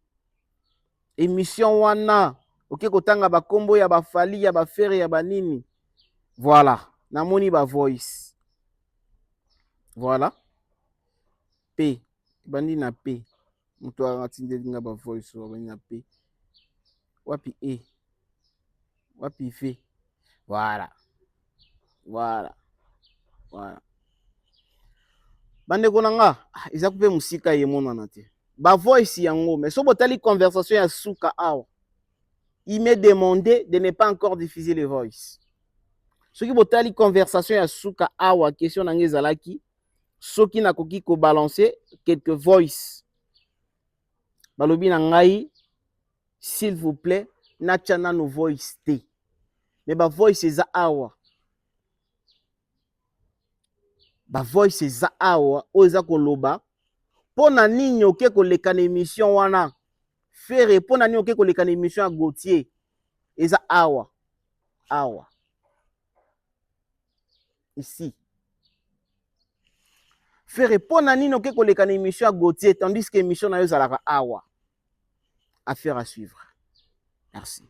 Speaker 1: Émission wana, ok kotanga ba kombo ya ba Fali ya ba Fere ya ba nini. Voilà, namoni ba voice. Voilà. P, bandi na P. Muto atinde dinga ba voice wa bandi na P. Wapi E. Wapi V. Voilà. Bande konanga iza kupe musika ye mona na te ba voice yango mais so botali conversation ya suka awa il m'est demandé de ne pas encore diffuser les voice soki botali conversation ya suka awa question na ngezalaki soki nakoki ko balancer quelques voice balobi na ngai s'il vous plaît natia nano voice te mais ba voice eza awa ba voice eza awa oyo eza koloba mpo na nini oke koleka na émission wana Fere mpo na nini oke koleka na émission ya Gauthier eza awa ici Fere mpo na nini oke koleka na émission ya Gauthier tandis que émission na yo ezalaka awa. Affaire à suivre. Merci.